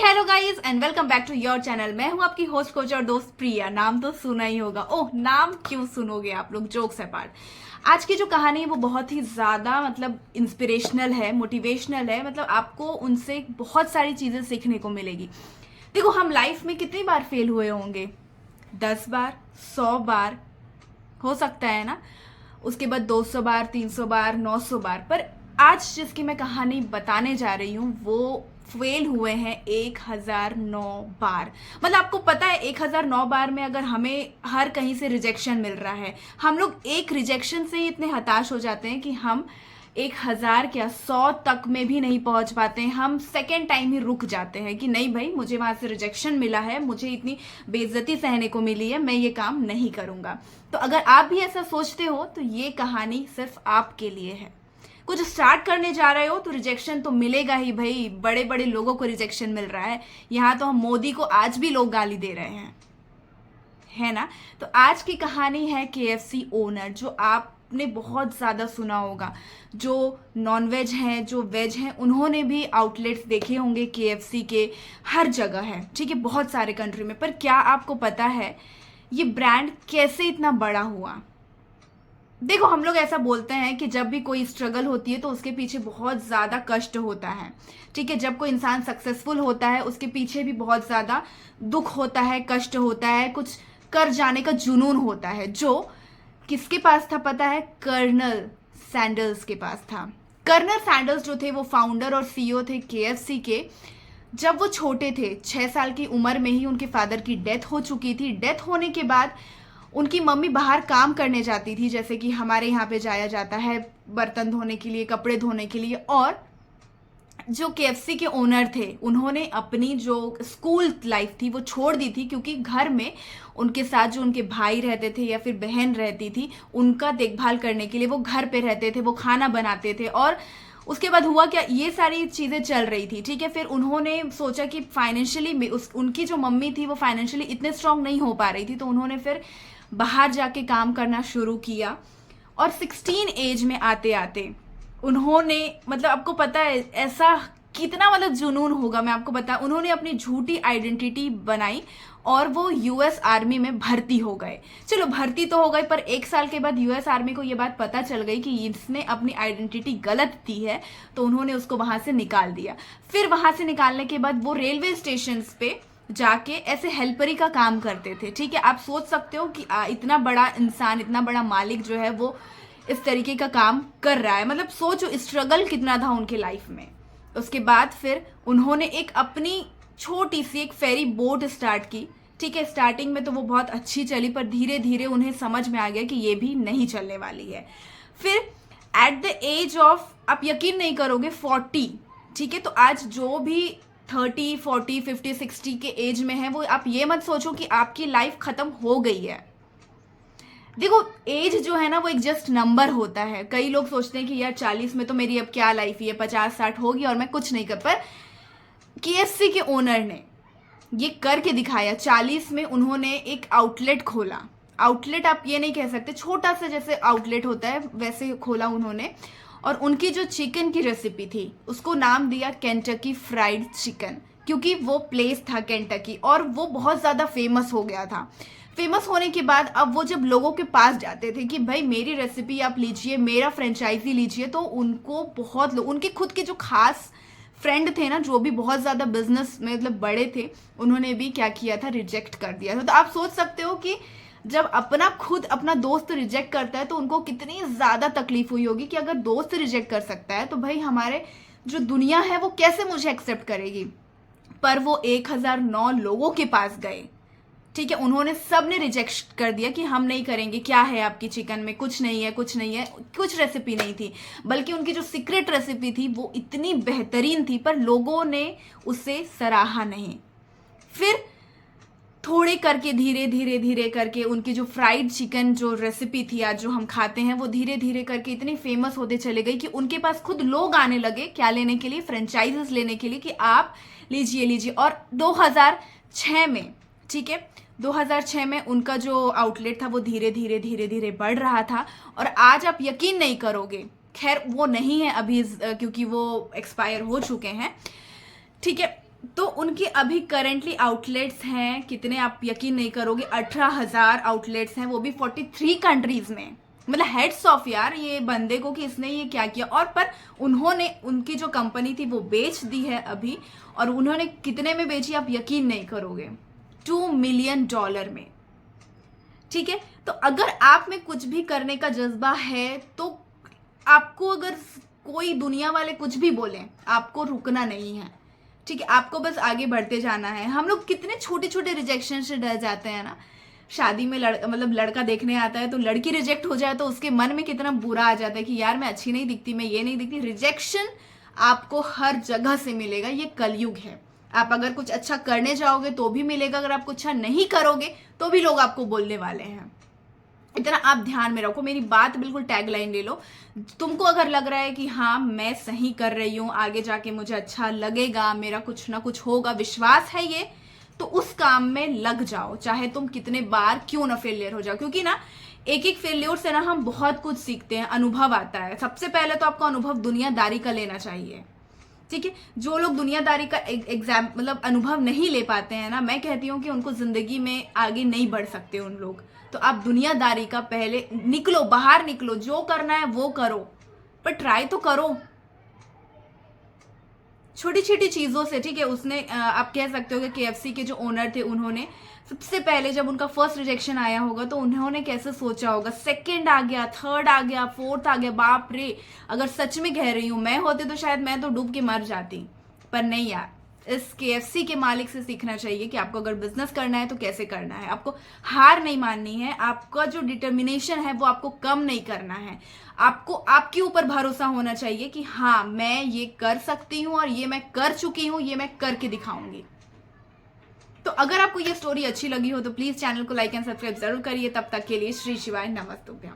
Hello guys and welcome back to your channel. मैं हूं आपकी होस्ट कोच और दोस्त प्रिया। नाम तो सुना ही होगा। ओह, नाम क्यों सुनोगे आप लोग, जोक्स अपार्ट। आज की जो कहानी है वो बहुत ही ज़्यादा इंस्पिरेशनल है, मोटिवेशनल है। आपको उनसे बहुत सारी चीज़ें सीखने को मिलेगी। देखो, हम लाइफ में कितनी बार फेल हुए होंगे? 10 बार, 100 बार, हो सकता है ना। उसके बाद 200 बार, 300 बार, 900 बार। पर आज जिसकी मैं कहानी बताने जा रही हूँ वो फेल हुए हैं 1009 बार। आपको पता है 1009 बार में अगर हमें हर कहीं से रिजेक्शन मिल रहा है, हम लोग एक रिजेक्शन से ही इतने हताश हो जाते हैं कि हम 1000 क्या 100 तक में भी नहीं पहुंच पाते हैं। हम सेकेंड टाइम ही रुक जाते हैं कि नहीं भाई, मुझे वहां से रिजेक्शन मिला है, मुझे इतनी बेइज्जती सहने को मिली है, मैं ये काम नहीं करूंगा। तो अगर आप भी ऐसा सोचते हो तो ये कहानी सिर्फ आपके लिए है। कुछ स्टार्ट करने जा रहे हो तो रिजेक्शन तो मिलेगा ही भाई। बड़े बड़े लोगों को रिजेक्शन मिल रहा है। यहाँ तो हम मोदी को आज भी लोग गाली दे रहे हैं, है ना। तो आज की कहानी है केएफसी ओनर, जो आपने बहुत ज़्यादा सुना होगा। जो नॉनवेज हैं, जो वेज हैं, उन्होंने भी आउटलेट्स देखे होंगे केएफसी के। हर जगह है, ठीक है, बहुत सारे कंट्री में। पर क्या आपको पता है ये ब्रांड कैसे इतना बड़ा हुआ? देखो, हम लोग ऐसा बोलते हैं कि जब भी कोई स्ट्रगल होती है तो उसके पीछे बहुत ज़्यादा कष्ट होता है, ठीक है। जब कोई इंसान सक्सेसफुल होता है उसके पीछे भी बहुत ज़्यादा दुख होता है, कष्ट होता है, कुछ कर जाने का जुनून होता है। जो किसके पास था पता है? कर्नल सैंडल्स के पास था। कर्नल सैंडल्स जो थे वो फाउंडर और सीईओ थे केएफसी के। जब वो छोटे थे, 6 साल की उम्र में ही उनके फादर की डेथ हो चुकी थी। डेथ होने के बाद उनकी मम्मी बाहर काम करने जाती थी, जैसे कि हमारे यहाँ पे जाया जाता है बर्तन धोने के लिए, कपड़े धोने के लिए। और जो केएफसी के ओनर थे उन्होंने अपनी जो स्कूल लाइफ थी वो छोड़ दी थी, क्योंकि घर में उनके साथ जो उनके भाई रहते थे या फिर बहन रहती थी, उनका देखभाल करने के लिए वो घर पे रहते थे, वो खाना बनाते थे। और उसके बाद हुआ क्या, ये सारी चीज़ें चल रही थी, ठीक है। फिर उन्होंने सोचा कि फाइनेंशियली उनकी जो मम्मी थी वो फाइनेंशियली इतने स्ट्रांग नहीं हो पा रही थी, तो उन्होंने फिर बाहर जाके काम करना शुरू किया। और 16 एज में आते आते उन्होंने आपको पता है ऐसा कितना जुनून होगा, मैं आपको बता, उन्होंने अपनी झूठी आइडेंटिटी बनाई और वो यूएस आर्मी में भर्ती हो गए। चलो, भर्ती तो हो गए, पर 1 साल के बाद यूएस आर्मी को ये बात पता चल गई कि इसने अपनी आइडेंटिटी गलत दी है, तो उन्होंने उसको वहां से निकाल दिया। फिर वहां से निकालने के बाद वो रेलवे स्टेशन पे जाके ऐसे हेल्परी का काम करते थे, ठीक है। आप सोच सकते हो कि इतना बड़ा इंसान, इतना बड़ा मालिक जो है वो इस तरीके का काम कर रहा है। सोचो स्ट्रगल कितना था उनके लाइफ में। उसके बाद फिर उन्होंने एक अपनी छोटी सी एक फेरी बोट स्टार्ट की, ठीक है। स्टार्टिंग में तो वो बहुत अच्छी चली, पर धीरे धीरे उन्हें समझ में आ गया कि ये भी नहीं चलने वाली है। फिर एट द एज ऑफ, आप यकीन नहीं करोगे, 40, ठीक है। तो आज जो भी 30, 40, 50, 60 के एज में है, वो आप ये मत सोचो कि आपकी लाइफ खत्म हो गई है। देखो, एज जो है ना वो एक जस्ट नंबर होता है। कई लोग सोचते हैं कि यार 40 में तो मेरी अब क्या लाइफ है, 50-60 होगी और मैं कुछ नहीं कर। पर केएफसी के ओनर ने ये करके दिखाया। 40 में उन्होंने एक आउटलेट खोला। आउटलेट आप ये नहीं कह सकते, छोटा सा जैसे आउटलेट होता है वैसे खोला उन्होंने। और उनकी जो चिकन की रेसिपी थी उसको नाम दिया केंटकी फ्राइड चिकन, क्योंकि वो प्लेस था केंटकी और वो बहुत ज़्यादा फेमस हो गया था। फेमस होने के बाद अब वो जब लोगों के पास जाते थे कि भाई मेरी रेसिपी आप लीजिए, मेरा फ्रेंचाइजी लीजिए, तो उनको बहुत लोग, उनके खुद के जो खास फ्रेंड थे ना, जो भी बहुत ज़्यादा बिजनेस में बड़े थे, उन्होंने भी क्या किया था, रिजेक्ट कर दिया था। तो आप सोच सकते हो कि जब अपना दोस्त रिजेक्ट करता है तो उनको कितनी ज़्यादा तकलीफ हुई होगी कि अगर दोस्त रिजेक्ट कर सकता है तो भाई हमारे जो दुनिया है वो कैसे मुझे एक्सेप्ट करेगी। पर वो 1009 लोगों के पास गए, ठीक है। उन्होंने सब ने रिजेक्ट कर दिया कि हम नहीं करेंगे, क्या है आपकी चिकन में, कुछ नहीं है, कुछ नहीं है, कुछ रेसिपी नहीं थी। बल्कि उनकी जो सीक्रेट रेसिपी थी वो इतनी बेहतरीन थी, पर लोगों ने उसे सराहा नहीं। फिर थोड़े करके धीरे धीरे धीरे करके उनकी जो फ्राइड चिकन जो रेसिपी थी आज जो हम खाते हैं, वो धीरे धीरे करके इतनी फेमस होते चले गई कि उनके पास खुद लोग आने लगे, क्या लेने के लिए, फ्रेंचाइजेस लेने के लिए, कि आप लीजिए लीजिए। और 2006 में, ठीक है, 2006 में उनका जो आउटलेट था वो धीरे धीरे धीरे धीरे बढ़ रहा था। और आज आप यकीन नहीं करोगे, खैर वो नहीं है अभी क्योंकि वो एक्सपायर हो चुके हैं, ठीक है। तो उनके अभी करेंटली आउटलेट्स हैं कितने, आप यकीन नहीं करोगे, 18,000 आउटलेट्स हैं, वो भी 43 कंट्रीज में। मतलब हेड्स ऑफ यार ये बंदे को कि इसने ये क्या किया। और पर उन्होंने उनकी जो कंपनी थी वो बेच दी है अभी, और उन्होंने कितने में बेची आप यकीन नहीं करोगे, $2 मिलियन में। ठीक है, तो अगर आप में कुछ भी करने का जज्बा है तो आपको अगर कोई दुनिया वाले कुछ भी बोले, आपको रुकना नहीं है। ठीक है, आपको बस आगे बढ़ते जाना है। हम लोग कितने छोटे छोटे रिजेक्शन से डर जाते हैं ना। शादी में लड़का देखने आता है तो लड़की रिजेक्ट हो जाए तो उसके मन में कितना बुरा आ जाता है कि यार मैं अच्छी नहीं दिखती, मैं ये नहीं दिखती। रिजेक्शन आपको हर जगह से मिलेगा, ये कलयुग है। आप अगर कुछ अच्छा करने जाओगे तो भी मिलेगा, अगर आप कुछ अच्छा नहीं करोगे तो भी लोग आपको बोलने वाले हैं। इतना आप ध्यान में रखो, मेरी बात बिल्कुल टैगलाइन ले लो। तुमको अगर लग रहा है कि हाँ मैं सही कर रही हूँ, आगे जाके मुझे अच्छा लगेगा, मेरा कुछ ना कुछ होगा, विश्वास है ये, तो उस काम में लग जाओ, चाहे तुम कितने बार क्यों ना फेलियर हो जाओ। क्योंकि ना एक एक फेलियर से ना हम बहुत कुछ सीखते हैं, अनुभव आता है। सबसे पहले तो आपको अनुभव दुनियादारी का लेना चाहिए। ठीक है, जो लोग दुनियादारी का एग्जाम मतलब अनुभव नहीं ले पाते हैं ना, मैं कहती हूँ कि उनको जिंदगी में आगे नहीं बढ़ सकते उन लोग। तो आप दुनियादारी का पहले निकलो, बाहर निकलो, जो करना है वो करो, पर ट्राई तो करो छोटी छोटी चीजों से। ठीक है, उसने आप कह सकते हो कि KFC के जो ओनर थे उन्होंने सबसे पहले जब उनका फर्स्ट रिजेक्शन आया होगा तो उन्होंने कैसे सोचा होगा, सेकंड आ गया, थर्ड आ गया, फोर्थ आ गया, बाप रे। अगर सच में कह रही हूं मैं होती तो शायद मैं तो डूब के मर जाती, पर नहीं यार। इस KFC के मालिक से सीखना चाहिए कि आपको अगर बिजनेस करना है तो कैसे करना है। आपको हार नहीं माननी है, आपका जो डिटर्मिनेशन है वो आपको कम नहीं करना है। आपको आपके ऊपर भरोसा होना चाहिए कि हाँ मैं ये कर सकती हूँ और ये मैं कर चुकी हूँ, ये मैं करके दिखाऊंगी। तो अगर आपको ये स्टोरी अच्छी लगी हो तो प्लीज चैनल को लाइक एंड सब्सक्राइब जरूर करिए। तब तक के लिए श्री शिवाय, नमस्तुभ्यम।